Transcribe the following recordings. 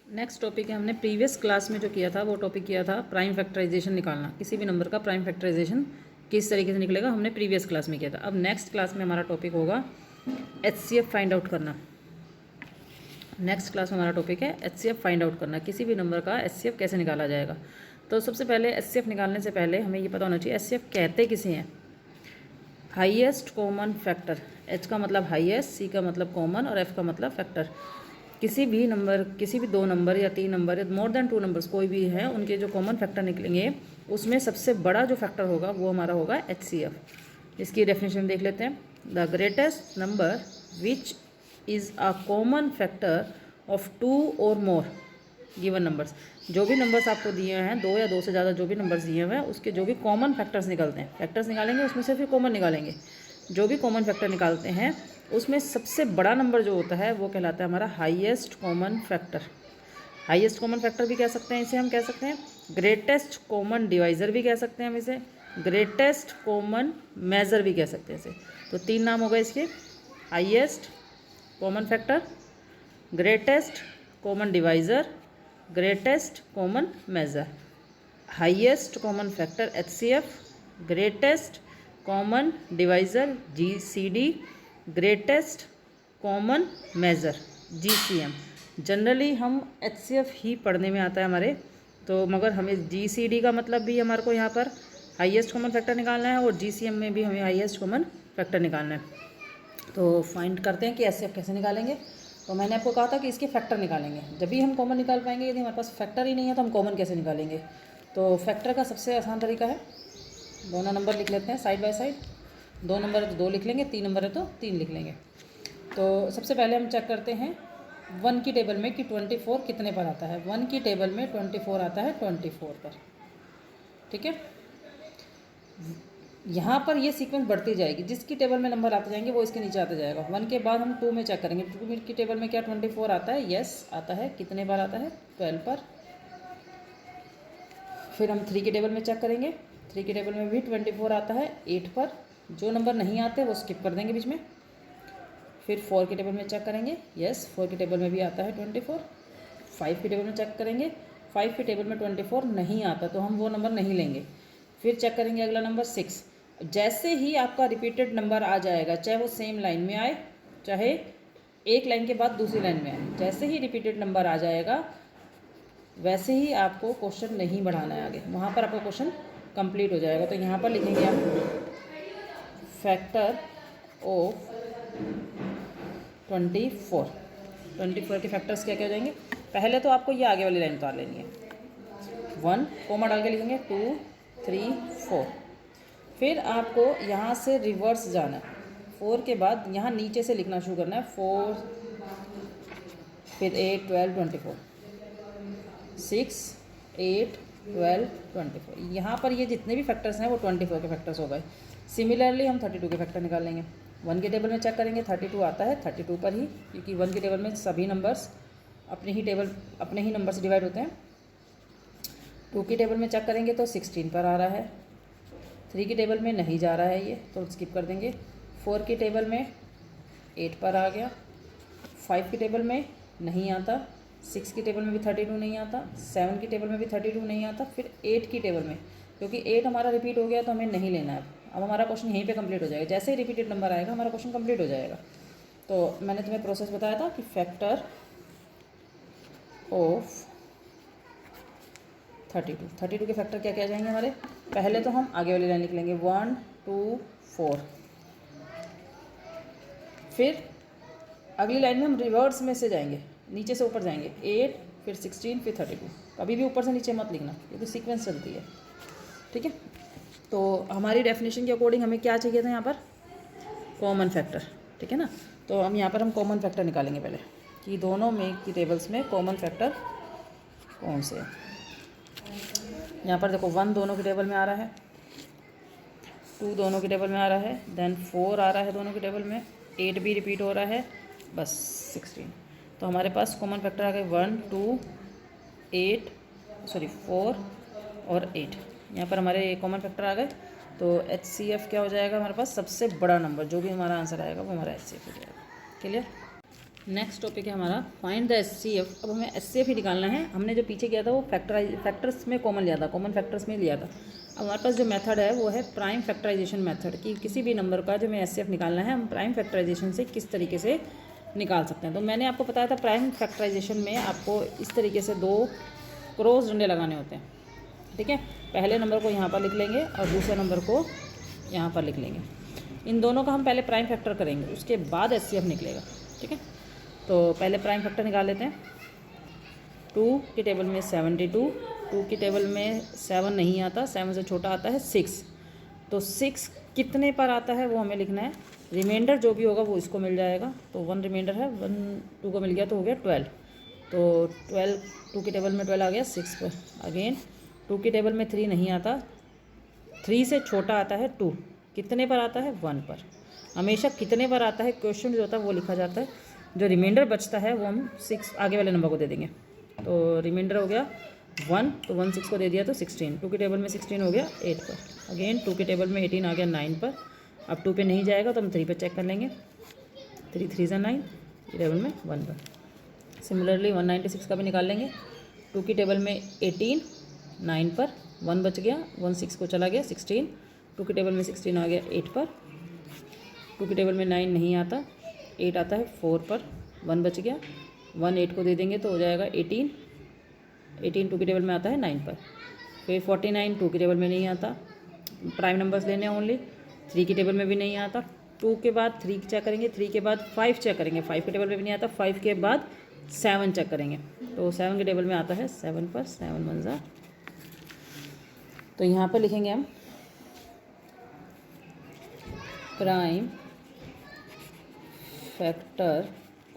Next topic है, हमने previous class में जो किया था वो टॉपिक किया था प्राइम फैक्टराइजेशन निकालना। किसी भी नंबर का प्राइम फैक्टराइजेशन किस तरीके से निकलेगा हमने प्रीवियस क्लास में किया था। अब नेक्स्ट क्लास में हमारा टॉपिक होगा एचसीएफ फाइंड आउट करना। नेक्स्ट क्लास में हमारा टॉपिक है एचसीएफ फाइंड आउट करना, किसी भी नंबर का एचसीएफ कैसे निकाला जाएगा। तो सबसे पहले एचसीएफ निकालने से पहले हमें ये पता होना चाहिए एचसीएफ कहते किसे हैं। हाईएस्ट कॉमन फैक्टर, एच का मतलब हाईएस्ट, सी का मतलब कॉमन और एफ का मतलब फैक्टर। किसी भी नंबर, किसी भी दो नंबर या तीन नंबर या मोर देन टू नंबर्स कोई भी है, उनके जो कॉमन फैक्टर निकलेंगे उसमें सबसे बड़ा जो फैक्टर होगा वो हमारा होगा एचसीएफ। इसकी डेफिनेशन देख लेते हैं। The greatest number which is a common factor of two और मोर गिवन नंबर्स। जो भी नंबर्स आपको दिए हैं, दो या दो से ज़्यादा जो भी नंबर्स दिए हुए हैं, उसके जो भी कॉमन फैक्टर्स निकलते हैं, फैक्टर्स निकालेंगे उसमें से फिर कॉमन निकालेंगे। जो भी कॉमन फैक्टर निकालते हैं उसमें सबसे बड़ा नंबर जो होता है वो कहलाता है हमारा highest common factor. Highest common factor भी कह सकते हैं इसे, हम कह सकते हैं ग्रेटेस्ट कॉमन डिवाइज़र भी कह सकते हैं हम इसे, ग्रेटेस्ट कॉमन मेजर भी कह सकते हैं इसे। तो तीन नाम हो गए इसके, highest common factor, greatest common divisor, greatest common measure. Highest common factor HCF, greatest common divisor GCD, greatest common measure GCM. Generally हम एचसीएफ ही पढ़ने में आता है हमारे, तो मगर हमें जीसीडी का मतलब भी हमारे को यहाँ पर हाईएस्ट कॉमन फैक्टर निकालना है और जीसीएम में भी हमें हाईएस्ट कॉमन फैक्टर निकालना है। तो फाइंड करते हैं कि एचसीएफ कैसे निकालेंगे। तो मैंने आपको कहा था कि इसके फैक्टर निकालेंगे, जब भी हम कॉमन निकाल पाएंगे। यदि हमारे पास फैक्टर ही नहीं है तो हम कॉमन कैसे निकालेंगे। तो फैक्टर का सबसे आसान तरीका है, दोनों नंबर लिख लेते हैं साइड बाय साइड। दो नंबर है तो दो लिख लेंगे, तीन नंबर है तो तीन लिख लेंगे। तो सबसे पहले हम चेक करते हैं वन की टेबल में कि 24 कितने पर आता है। वन की टेबल में 24 आता है 24 पर, ठीक है। यहाँ पर ये सीक्वेंस बढ़ती जाएगी, जिसकी टेबल में नंबर आते जाएंगे वो इसके नीचे आते जाएगा। वन के बाद हम टू में चेक करेंगे, टू की टेबल में क्या 24 आता है, यस आता है। कितने बार आता है, 12 पर। फिर हम थ्री की टेबल में चेक करेंगे, थ्री की टेबल में भी 24 आता है 8 पर। जो नंबर नहीं आते वो स्किप कर देंगे बीच में। फिर फोर की टेबल में चेक करेंगे, यस फोर की टेबल में भी आता है 24। फाइव की टेबल में चेक करेंगे, फाइव की टेबल में 24 नहीं आता तो हम वो नंबर नहीं लेंगे। फिर चेक करेंगे अगला नंबर 6। जैसे ही आपका रिपीटेड नंबर आ जाएगा, चाहे वो सेम लाइन में आए चाहे एक लाइन के बाद दूसरी लाइन में आए, जैसे ही रिपीटेड नंबर आ जाएगा वैसे ही आपको क्वेश्चन नहीं बढ़ाना है आगे, वहाँ पर आपका क्वेश्चन कंप्लीट हो जाएगा। तो यहाँ पर लिखेंगे आप फैक्टर ऑफ 24। 24 के फैक्टर्स क्या क्या हो जाएंगे। पहले तो आपको ये आगे वाली लाइन उतार लेनी है, 1 कोमा डाल के लिखेंगे 2 3 4। फिर आपको यहाँ से रिवर्स जाना है, 4 के बाद यहाँ नीचे से लिखना शुरू करना है 4, फिर 8 12 24, 6 8 12 24। यहाँ पर ये जितने भी फैक्टर्स हैं वो 24 के फैक्टर्स हो गए। सिमिलरली हम 32 के फैक्टर निकाल लेंगे। वन की टेबल में चेक करेंगे, 32 आता है 32 पर ही, क्योंकि वन की टेबल में सभी नंबर्स अपने ही नंबर से डिवाइड होते हैं। टू की टेबल में चेक करेंगे तो 16 पर आ रहा है। थ्री की टेबल में नहीं जा रहा है ये, तो स्किप कर देंगे। फोर की टेबल में 8 पर आ गया। फाइव की टेबल में नहीं आता। सिक्स की टेबल में भी 32 नहीं आता। सेवन की टेबल में भी 32 नहीं आता। फिर 8 की टेबल में, क्योंकि 8 हमारा रिपीट हो गया तो हमें नहीं लेना है। अब हमारा क्वेश्चन यहीं पे कंप्लीट हो जाएगा, जैसे ही रिपीटेड नंबर आएगा हमारा क्वेश्चन कंप्लीट हो जाएगा। तो मैंने तुम्हें प्रोसेस बताया था कि फैक्टर ऑफ 32 के फैक्टर क्या क्या आ जाएंगे हमारे। पहले तो हम आगे वाली लाइन लिख लेंगे 1 2 4। फिर अगली लाइन में हम रिवर्स में से जाएंगे, नीचे से ऊपर जाएंगे 8 फिर 16 फिर 32। कभी भी ऊपर से नीचे मत लिखना, ये तो सीक्वेंस चलती है, ठीक है। तो हमारी डेफिनेशन के अकॉर्डिंग हमें क्या चाहिए था यहाँ पर, कॉमन फैक्टर, ठीक है ना। तो हम यहाँ पर हम कॉमन फैक्टर निकालेंगे पहले कि दोनों में की टेबल्स में कॉमन फैक्टर कौन से हैं। यहाँ पर देखो 1 दोनों की टेबल में आ रहा है, 2 दोनों की टेबल में आ रहा है, देन 4 आ रहा है दोनों की टेबल में, 8 भी रिपीट हो रहा है, बस 16। तो हमारे पास कॉमन फैक्टर आ गए 1 2 4 और 8। यहाँ पर हमारे कॉमन फैक्टर आ गए। तो एचसीएफ क्या हो जाएगा हमारे पास, सबसे बड़ा नंबर जो भी हमारा आंसर आएगा वो हमारा एचसीएफ हो जाएगा। क्लियर। नेक्स्ट टॉपिक है हमारा फाइंड द एचसीएफ। अब हमें एचसीएफ ही निकालना है। हमने जो पीछे किया था वो फैक्टर्स में कॉमन लिया था, कॉमन फैक्टर्स में लिया था। अब हमारे पास जो मेथड है वो है प्राइम फैक्टराइजेशन मेथड, कि किसी भी नंबर का जो हमें एचसीएफ निकालना है हम प्राइम फैक्टराइजेशन से किस तरीके से निकाल सकते हैं। तो मैंने आपको बताया था प्राइम फैक्टराइजेशन में आपको इस तरीके से दो क्रॉस डंडे लगाने होते हैं, ठीक है। पहले नंबर को यहाँ पर लिख लेंगे और दूसरे नंबर को यहाँ पर लिख लेंगे। इन दोनों का हम पहले प्राइम फैक्टर करेंगे, उसके बाद एचसीएफ निकलेगा, ठीक है। तो पहले प्राइम फैक्टर निकाल लेते हैं। 2 की टेबल में 72, 2 की टेबल में 7 नहीं आता, 7 से छोटा आता है 6। तो 6 कितने पर आता है वो हमें लिखना है। रिमाइंडर जो भी होगा वो इसको मिल जाएगा, तो 1 रिमाइंडर है, 1 2 को मिल गया तो हो गया 12। तो 12 2 की टेबल में 12 आ गया 6 पर। अगेन 2 की टेबल में 3 नहीं आता, 3 से छोटा आता है 2, कितने पर आता है 1 पर। हमेशा कितने पर आता है क्वेश्चन जो होता है वो लिखा जाता है, जो रिमाइंडर बचता है वो हम 6 आगे वाले नंबर को दे देंगे। तो रिमाइंडर हो गया 1, तो 1 6 को दे दिया तो 16। 2 की टेबल में 16 हो गया 8 पर। अगेन 2 की टेबल में 18 आ गया 9 पर। अब 2 पे नहीं जाएगा तो हम 3 पे चेक कर लेंगे, 3 3 से 9, टेबल में 1 पर। सिमिलरली 196 का भी निकाल लेंगे। 2 की टेबल में 18 9 पर, 1 बच गया, 1 6 को चला गया 16। 2 की टेबल में 16 आ गया 8 पर। 2 की टेबल में 9 नहीं आता, 8 आता है 4 पर, 1 बच गया, 1 8 को दे देंगे तो हो जाएगा 18। 18 2 की टेबल में आता है 9 पर। फिर 49 2 की टेबल में नहीं आता, प्राइम नंबर्स लेने हैं ओनली। 3 की टेबल में भी नहीं आता, 2 के बाद 3 चेक करेंगे, 3 के बाद 5 चेक करेंगे, 5 की टेबल में भी नहीं आता, 5 के बाद 7 चेक करेंगे, तो 7 की टेबल में आता है 7 पर, 7 1 तो यहाँ पर लिखेंगे हम prime factor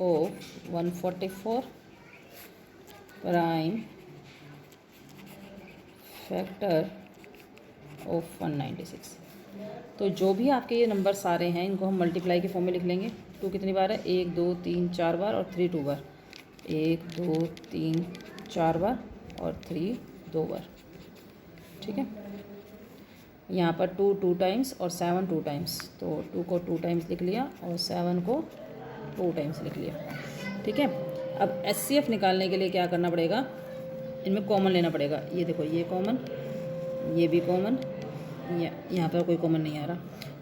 of 144, prime factor of 196। तो जो भी आपके ये नंबर सारे हैं इनको हम मल्टीप्लाई के फॉर्म में लिख लेंगे। 2 कितनी बार है, 1 2 3 4 बार और 3 2 बार, 1 2 3 4 बार और 3 2 बार, ठीक है। यहाँ पर 2 2 टाइम्स और 7 2 टाइम्स, तो 2 को 2 टाइम्स लिख लिया और 7 को 2 टाइम्स लिख लिया, ठीक है। अब एचसीएफ निकालने के लिए क्या करना पड़ेगा, इनमें कॉमन लेना पड़ेगा। ये देखो ये कॉमन, ये भी कॉमन, यहाँ पर कोई कॉमन नहीं आ रहा,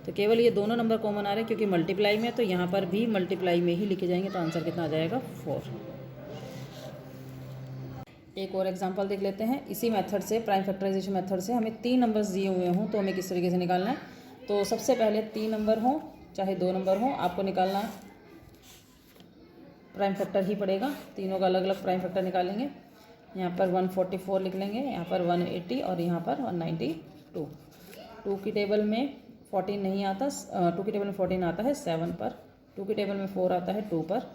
तो केवल ये दोनों नंबर कॉमन आ रहे हैं क्योंकि मल्टीप्लाई में, तो यहाँ पर भी मल्टीप्लाई में ही लिखे जाएंगे, तो आंसर कितना आ जाएगा 4। एक और एग्जांपल देख लेते हैं। इसी मेथड से, प्राइम फैक्टराइजेशन मेथड से, हमें 3 नंबर्स दिए हुए हों तो हमें किस तरीके से निकालना है। तो सबसे पहले 3 नंबर हों चाहे 2 नंबर हों, आपको निकालना प्राइम फैक्टर ही पड़ेगा। तीनों का अलग अलग प्राइम फैक्टर निकालेंगे। यहाँ पर 144 लिख लेंगे, यहाँ पर 180 और यहाँ पर 192। 2 की टेबल में 14 नहीं आता, 2 की टेबल में 14 आता है 7 पर। 2 की टेबल में 4 आता है 2 पर।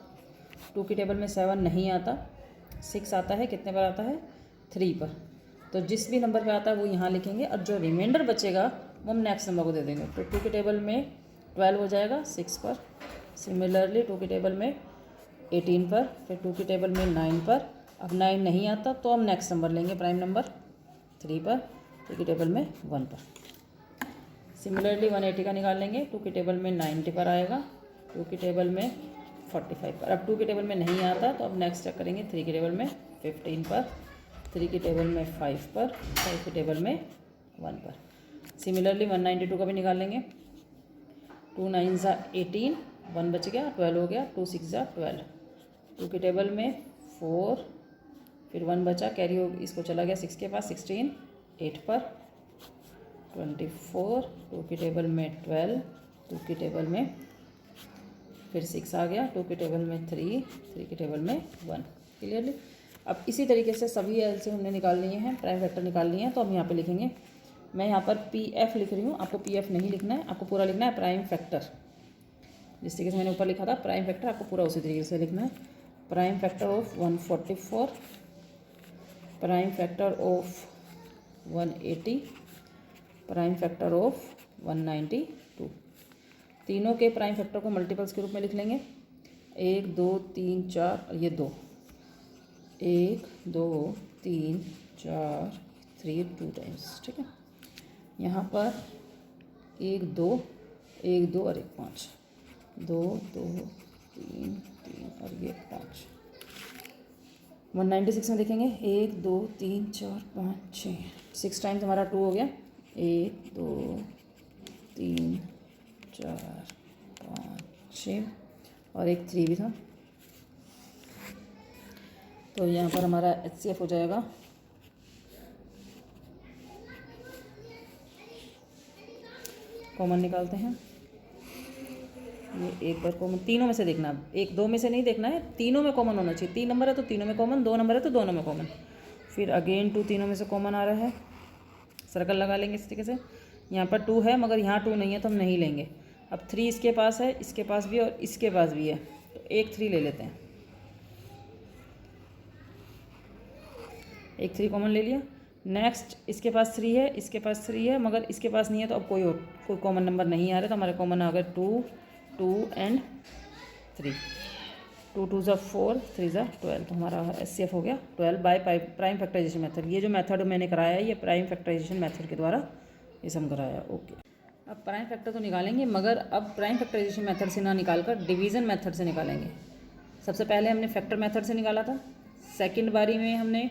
2 की टेबल में 7 नहीं आता, 6 आता है, कितने पर आता है 3 पर। तो जिस भी नंबर पे आता है वो यहाँ लिखेंगे और जो रिमाइंडर बचेगा वो हम नेक्स्ट नंबर को दे देंगे। तो 2 की टेबल में 12 हो जाएगा 6 पर। सिमिलरली 2 की टेबल में 18 पर, फिर 2 की टेबल में 9 पर। अब 9 नहीं आता तो हम नेक्स्ट नंबर लेंगे, प्राइम नंबर 3 पर, 2 की टेबल में 1 पर। सिमिलरली 180 का निकाल लेंगे, 2 की टेबल में 90 पर आएगा, 2 की टेबल में 45 पर। अब 2 की टेबल में नहीं आता तो अब नेक्स्ट चेक करेंगे, 3 की टेबल में 15 पर, 3 की टेबल में 5 पर, 5 की टेबल में 1 पर। सिमिलरली 192 का भी निकाल लेंगे। 2 9 ज़ा 18, 1 बच गया, 12 हो गया, 2 6 ज़ा 12। 2 की टेबल में 4, फिर 1 बचा, कैरी हो इसको चला गया 6 के पास, 16, 8 पर, 24, 2 की टेबल में 12, 2 की टेबल में फिर 6 आ गया, 2 की टेबल में 3, 3 की टेबल में 1। क्लियरली अब इसी तरीके से सभी एलसीएम हमने निकाल लिए हैं, प्राइम फैक्टर निकाल लिए हैं, तो हम यहाँ पे लिखेंगे। मैं यहाँ पर पीएफ लिख रही हूँ, आपको पीएफ नहीं लिखना है, आपको पूरा लिखना है प्राइम फैक्टर। जिस तरीके से मैंने ऊपर लिखा था प्राइम फैक्टर, आपको पूरा उसी तरीके से लिखना है। Prime factor of 144, prime factor of 180, prime factor of 192। तीनों के प्राइम फैक्टर को मल्टीपल्स के रूप में लिख लेंगे। 1 2 3 4 और ये 2, 1 2 3 4 3 2 टाइम्स, ठीक है। यहाँ पर 1 2 1 2 और 1 5, 2 2 3 3 3 और ये 5। 196 में देखेंगे 1 2 3 4 5 6, 6 टाइम्स हमारा 2 हो गया। 1 2 3 4 5 6 और एक 3 भी था। तो यहाँ पर हमारा HCF हो जाएगा कॉमन निकालते हैं। ये एक बार कॉमन, तीनों में से देखना, एक दो में से नहीं देखना है, तीनों में कॉमन होना चाहिए। 3 नंबर है तो तीनों में कॉमन, 2 नंबर है तो दोनों में कॉमन। फिर अगेन 2 तीनों में से कॉमन आ रहा है, सर्कल लगा लेंगे इस तरीके से। यहाँ पर 2 है मगर यहाँ 2 नहीं है तो हम नहीं लेंगे। अब 3 इसके पास है, इसके पास भी और इसके पास भी है, तो एक 3 ले लेते हैं। एक 3 कॉमन ले लिया। नेक्स्ट इसके पास 3 है, इसके पास 3 है मगर इसके पास नहीं है, तो अब कोई कॉमन नंबर नहीं आ रहा, तो हमारे कॉमन आ गए 2 2 एंड 3। 2 2 ज़ा 4, 3 ज़ा 12, तो हमारा HCF हो गया 12 बाय प्राइम फैक्टराइजेशन मेथड। ये जो मेथड मैंने कराया है ये प्राइम फैक्टराइजेशन मेथड के द्वारा ये सम कराया। ओके, अब प्राइम फैक्टर तो निकालेंगे मगर अब प्राइम फैक्टराइजेशन मेथड से ना निकाल कर डिवीज़न मेथड से निकालेंगे। सबसे पहले हमने फैक्टर मेथड से निकाला था, सेकेंड बारी में हमने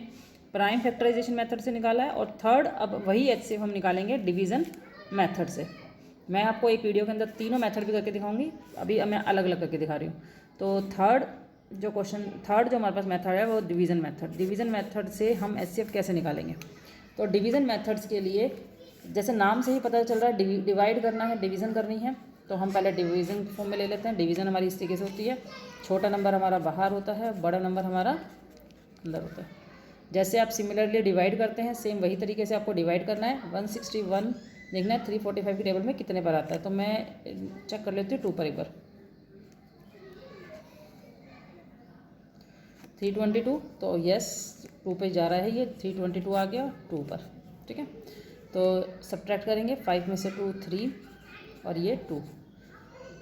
प्राइम फैक्टराइजेशन मेथड से निकाला है, और थर्ड अब वही HCF हम निकालेंगे डिवीज़न मेथड से। मैं आपको एक वीडियो के अंदर तीनों मेथड भी करके दिखाऊंगी, अभी मैं अलग अलग करके दिखा रही हूँ। तो थर्ड जो हमारे पास मेथड है वो डिवीज़न मेथड। डिवीज़न मेथड से हम HCF कैसे निकालेंगे? तो डिवीज़न मेथड्स के लिए जैसे नाम से ही पता चल रहा है डिवाइड करना है, डिवीज़न करनी है, तो हम पहले डिवीज़न फॉर्म में ले लेते हैं। डिवीज़न हमारी इस तरीके से होती है, छोटा नंबर हमारा बाहर होता है, बड़ा नंबर हमारा अंदर होता है। जैसे आप सिमिलरली डिवाइड करते हैं सेम वही तरीके से आपको डिवाइड करना है। 161 देखना है 345 की टेबल में कितने पर आता है, तो मैं चेक कर लेती हूँ 2 पर एक बार। 322, तो यस 2 पे जा रहा है, ये 322 आ गया 2 पर। ठीक है, तो सब्ट्रैक्ट करेंगे 5 में से 2 3 और ये 2।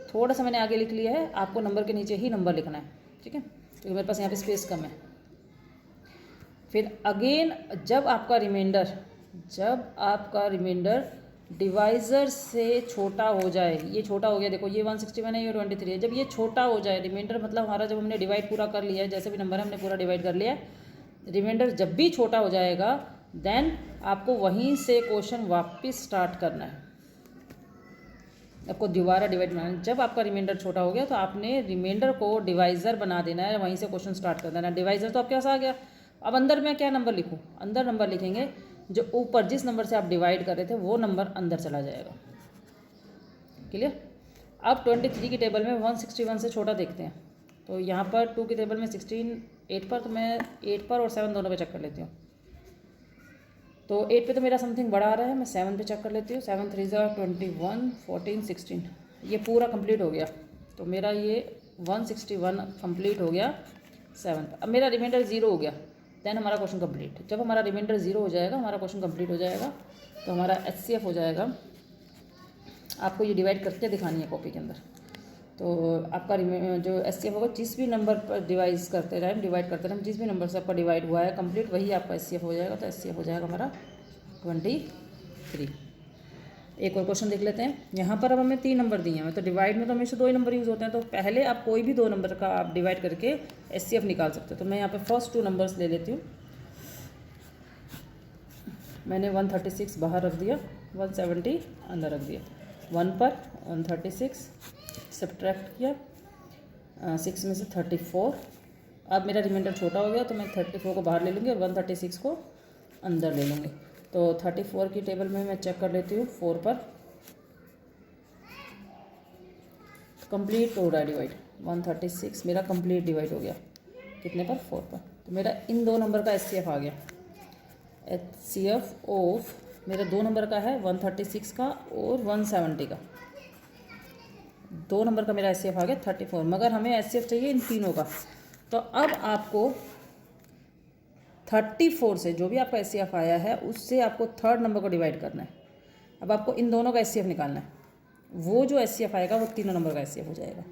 थोड़ा सा मैंने आगे लिख लिया है, आपको नंबर के नीचे ही नंबर लिखना है। ठीक है, क्योंकि मेरे पास यहाँ पे स्पेस कम है। फिर अगेन जब आपका रिमाइंडर डिवाइज़र से छोटा हो जाए, ये छोटा हो गया, देखो ये 161 है, ये 23 है, जब ये छोटा हो जाए रिमाइंडर, मतलब हमारा जब हमने डिवाइड पूरा कर लिया है, जैसे भी नंबर है हमने पूरा डिवाइड कर लिया है, रिमाइंडर जब भी छोटा हो जाएगा देन आपको वहीं से क्वेश्चन वापस स्टार्ट करना है, आपको दोबारा डिवाइड बनाना है। जब आपका रिमाइंडर छोटा हो गया तो आपने रिमाइंडर को डिवाइज़र बना देना है, वहीं से क्वेश्चन स्टार्ट कर देना है। डिवाइज़र तो आपके पास आ गया, अब अंदर मैं क्या नंबर लिखूँ? अंदर नंबर लिखेंगे जो ऊपर जिस नंबर से आप डिवाइड कर रहे थे वो नंबर अंदर चला जाएगा। क्लियर? अब 23 की टेबल में 161 से छोटा देखते हैं, तो यहाँ पर 2 की टेबल में 16 8 पर, तो मैं 8 पर और 7 दोनों पे चेक कर लेती हूँ। तो 8 पे तो मेरा समथिंग बड़ा आ रहा है, मैं 7 पे चेक कर लेती हूँ। 7 3 21 14 16, ये पूरा कंप्लीट हो गया, तो मेरा ये 161 कंप्लीट हो गया 7 पर। अब मेरा रिमाइंडर 0 हो गया, देन हमारा क्वेश्चन कंप्लीट। जब हमारा रिमाइंडर 0 हो जाएगा हमारा क्वेश्चन कंप्लीट हो जाएगा, तो हमारा HCF हो जाएगा। आपको ये डिवाइड करके दिखानी है कॉपी के अंदर। तो आपका जो HCF होगा, जिस भी नंबर पर डिवाइड करते रहें, जिस भी नंबर से आपका डिवाइड हुआ है कंप्लीट, वही आपका HCF हो जाएगा। तो HCF हो जाएगा हमारा 23। एक और क्वेश्चन देख लेते हैं। यहाँ पर अब हमें 3 नंबर दिए हैं, तो डिवाइड में तो हमेशा 2 ही नंबर यूज़ होते हैं, तो पहले आप कोई भी 2 नंबर का आप डिवाइड करके HCF निकाल सकते हो। तो मैं यहाँ पे फर्स्ट 2 नंबर्स ले लेती हूँ। मैंने 136 बाहर रख दिया, 170 अंदर रख दिया। 1 पर 136 सब्ट्रैक्ट किया, 6 में से 34। अब मेरा रिमाइंडर छोटा हो गया तो मैं 34 को बाहर ले लूँगी और 136 को अंदर ले लूँगी। तो 34 की टेबल में मैं चेक कर लेती हूँ 4 पर, कंप्लीट हो रहा है डिवाइड। 136 मेरा कंप्लीट डिवाइड हो गया, कितने पर? 4 पर। तो मेरा इन 2 नंबर का HCF आ गया। HCF ऑफ मेरा 2 नंबर का है, 136 का और 170 का। 2 नंबर का मेरा HCF आ गया 34, मगर हमें HCF चाहिए इन तीनों का। तो अब आपको 34 से जो भी आपका HCF आया है उससे आपको थर्ड नंबर को डिवाइड करना है। अब आपको इन दोनों का HCF निकालना है, वो जो HCF आएगा वो तीनों नंबर का HCF हो जाएगा।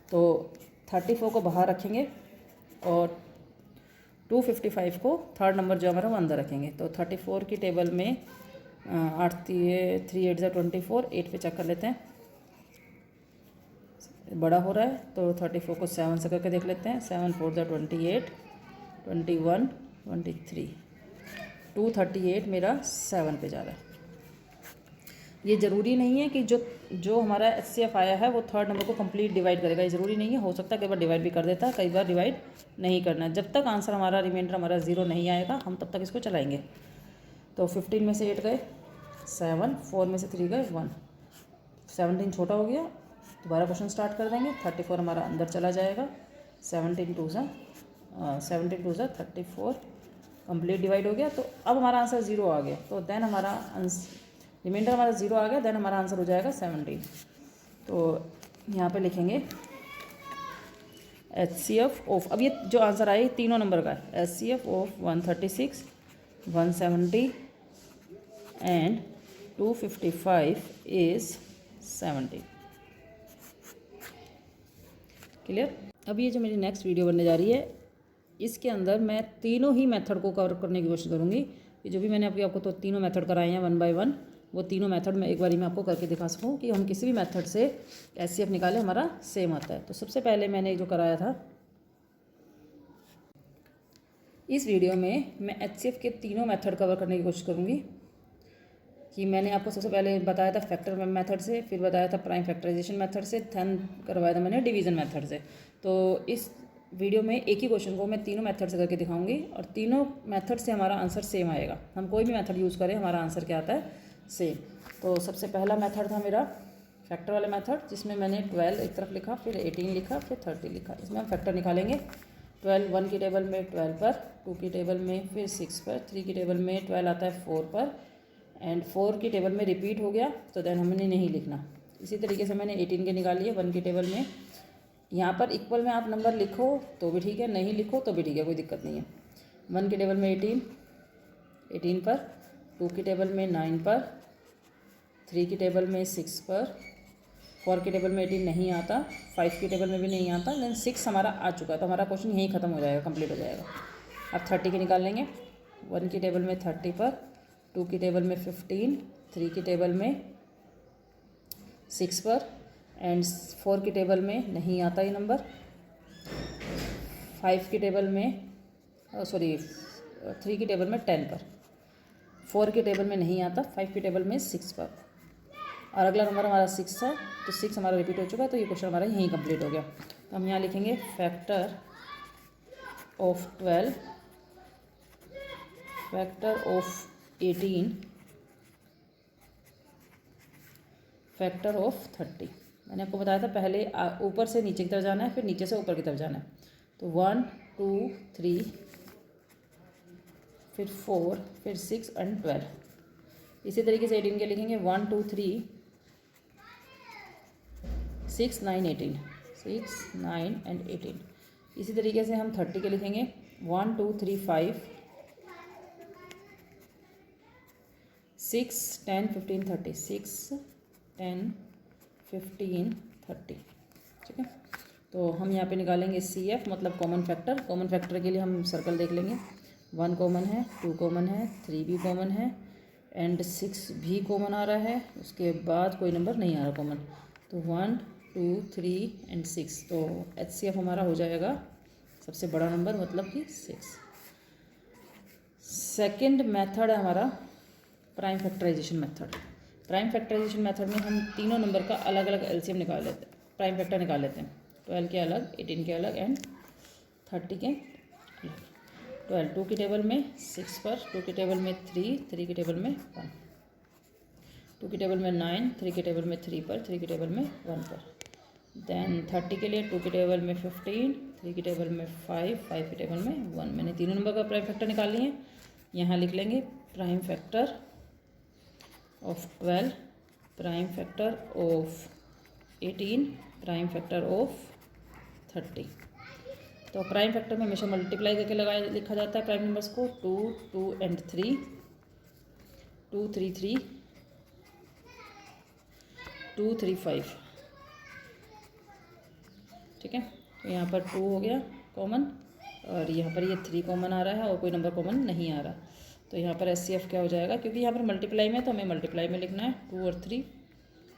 तो 34 को बाहर रखेंगे और 255 को थर्ड नंबर जो हमारा वो अंदर रखेंगे। तो 34 की टेबल में 8 3 8 24, 8 पे चेक कर लेते हैं। बड़ा हो रहा है, तो 34 को 7 से करके देख लेते हैं। 7 4 28, 21, 23, 238 मेरा 7 पे जा रहा है। ये ज़रूरी नहीं है कि जो हमारा HCF आया है वो थर्ड नंबर को कंप्लीट डिवाइड करेगा, ये ज़रूरी नहीं है। हो सकता है कई बार डिवाइड भी कर देता है, कई बार डिवाइड नहीं करना है। जब तक आंसर हमारा रिमाइंडर हमारा 0 नहीं आएगा हम तब तक इसको चलाएंगे। तो 15 में से 8 गए 7, 4 में से 3 गए 1, 17 छोटा हो गया। दोबारा क्वेश्चन स्टार्ट कर देंगे। 34 हमारा अंदर चला जाएगा। 17 2 34 कंप्लीट डिवाइड हो गया। तो अब हमारा आंसर 0 आ गया। तो देन हमारा रिमाइंडर हमारा 0 आ गया। देन हमारा आंसर हो जाएगा 17। तो यहाँ पे लिखेंगे HCF ऑफ, अब ये जो आंसर आया तीनों नंबर का है। HCF of 136, 170 and 255 is 70। Clear. अब ये जो मेरी नेक्स्ट वीडियो बनने जा रही है इसके अंदर मैं तीनों ही मेथड को कवर करने की कोशिश करूँगी। ये जो भी मैंने अभी आपको तो तीनों मेथड कराए हैं 1 बाय 1, वो तीनों मेथड मैं एक बारी में आपको करके दिखा सकूँ कि हम किसी भी मेथड से HCF निकालें हमारा सेम आता है। तो सबसे पहले मैंने जो कराया था इस वीडियो में मैं HCF के तीनों मेथड कवर करने की कोशिश करूँगी। कि मैंने आपको सबसे पहले बताया था फैक्टर मेथड से, फिर बताया था प्राइम फैक्टराइजेशन मेथड से, देन करवाया था मैंने डिवीज़न मेथड से। तो इस वीडियो में एक ही क्वेश्चन को मैं तीनों मेथड से करके दिखाऊंगी और तीनों मेथड से हमारा आंसर सेम आएगा। हम कोई भी मेथड यूज़ करें हमारा आंसर क्या आता है, सेम। तो सबसे पहला मेथड था मेरा फैक्टर वाला मेथड, जिसमें मैंने 12 एक तरफ लिखा, फिर 18 लिखा, फिर 30 लिखा। इसमें हम फैक्टर निकालेंगे। 12 1 की टेबल में 12 पर, 2 की टेबल में फिर 6 पर, 3 की टेबल में 12 आता है 4 पर, एंड 4 की टेबल में रिपीट हो गया तो देन हमने नहीं लिखना। इसी तरीके से मैंने 18 के निकाल लिए 1 की टेबल में। यहाँ पर इक्वल में आप नंबर लिखो तो भी ठीक है, नहीं लिखो तो भी ठीक है, कोई दिक्कत नहीं है। 1 की टेबल में 18 पर, 2 की टेबल में 9 पर, 3 की टेबल में 6 पर, 4 की टेबल में 18 नहीं आता, 5 की टेबल में भी नहीं आता, देन 6 हमारा आ चुका है। तो हमारा क्वेश्चन यहीं ख़त्म हो जाएगा, कंप्लीट हो जाएगा। अब 30 के निकाल लेंगे। 1 की टेबल में 30 पर, 2 की टेबल में 15, 3 की टेबल में 6 पर, एंड 4 की टेबल में नहीं आता ये नंबर, 5 की टेबल में 3 की टेबल में 10 पर, 4 की टेबल में नहीं आता, 5 की टेबल में 6 पर, और अगला नंबर हमारा 6 है। तो 6 हमारा रिपीट हो चुका है, तो ये क्वेश्चन हमारा यहीं कंप्लीट हो गया। तो हम यहाँ लिखेंगे factor of 12, factor of 18, factor of 30। मैंने आपको बताया था पहले ऊपर से नीचे की तरफ जाना है, फिर नीचे से ऊपर की तरफ जाना है। तो 1 2 3 फिर 4 फिर 6 एंड 12। इसी तरीके से 18 के लिखेंगे 1 2 3 6 9 18, 6 9 एंड 18। इसी तरीके से हम 30 के लिखेंगे 1 2 3 5 6 10 15 30, 6 10 15 30। ठीक है। तो हम यहाँ पे निकालेंगे CF मतलब कॉमन फैक्टर। कॉमन फैक्टर के लिए हम सर्कल देख लेंगे। 1 कॉमन है, 2 कॉमन है, 3 भी कॉमन है, एंड 6 भी कॉमन आ रहा है। उसके बाद कोई नंबर नहीं आ रहा कॉमन। तो 1 2 3 एंड 6। तो HCF हमारा हो जाएगा सबसे बड़ा नंबर, मतलब कि 6। सेकेंड मेथड है हमारा prime factorisation method. Prime factorisation method में हम तीनों नंबर का अलग अलग LCM निकाल लेते हैं, प्राइम फैक्टर निकाल लेते हैं। 12 के अलग, 18 के अलग एंड 30 के अलग। 12 2 की टेबल में 6 पर, 2 की टेबल में 3, 3 की टेबल में 1, 2 की टेबल में 9, 3 की टेबल में 3 पर, 3 की टेबल में 1 पर। देन 30 के लिए 2 की टेबल में 15, 3 की टेबल में 5, 5 की टेबल में 1। मैंने तीनों नंबर का प्राइम फैक्टर निकाल लिए हैं। यहाँ लिख लेंगे prime factor of 12, prime factor of 18, prime factor of 30। तो प्राइम फैक्टर में हमेशा मल्टीप्लाई करके लिखा जाता है प्राइम नंबर्स को। 2 2 एंड 3, 2 3 3, 2 3 5। ठीक है। तो यहाँ पर 2 हो गया कॉमन, और यहाँ पर ये 3 कॉमन आ रहा है और कोई नंबर कॉमन नहीं आ रहा। तो यहाँ पर HCF क्या हो जाएगा, क्योंकि यहाँ पर मल्टीप्लाई में तो हमें मल्टीप्लाई में लिखना है। 2 और 3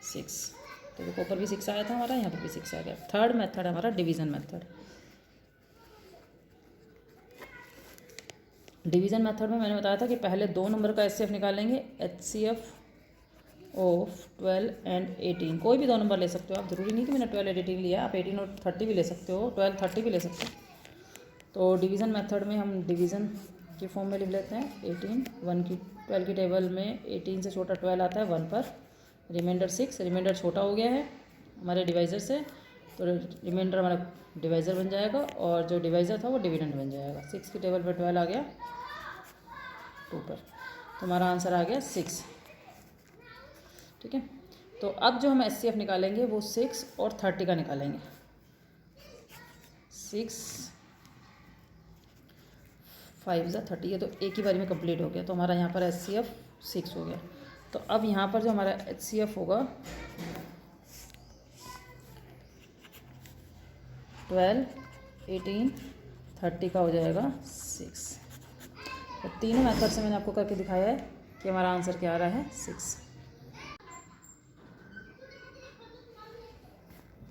6। तो तो देखो ऊपर भी 6 आया था हमारा, यहाँ पर भी 6 आ गया। थर्ड मेथड हमारा डिवीज़न मेथड। डिवीज़न मेथड में मैंने बताया था कि पहले 2 नंबर का HCF निकालेंगे, HCF ऑफ 12 एंड 18। कोई भी 2 नंबर ले सकते हो आप, ज़रूरी नहीं कि मैंने 12 18 लिया, आप 18 और 30 भी ले सकते हो, 12 30 भी ले सकते हो। तो डिवीज़न मेथड में हम डिवीज़न के फॉर्म में लिख लेते हैं 18, 12 की टेबल में 18 से छोटा 12 आता है 1 पर, रिमाइंडर 6, रिमाइंडर छोटा हो गया है हमारे डिवाइज़र से, तो रिमाइंडर हमारा डिवाइज़र बन जाएगा और जो डिवाइज़र था वो डिविडेंड बन जाएगा। 6 की टेबल पर 12 आ गया 2 पर, तो हमारा आंसर आ गया 6। ठीक है, तो अब जो हम HCF निकालेंगे वो 6 और 30 का निकालेंगे। 6 5 ज़ा 30 है, तो एक ही बारी में कंप्लीट हो गया, तो हमारा यहाँ पर HCF 6 हो गया। तो अब यहाँ पर जो हमारा HCF होगा 12 18 30 का हो जाएगा 6। तो तीनों मेथड से मैंने आपको करके दिखाया है कि हमारा आंसर क्या आ रहा है 6।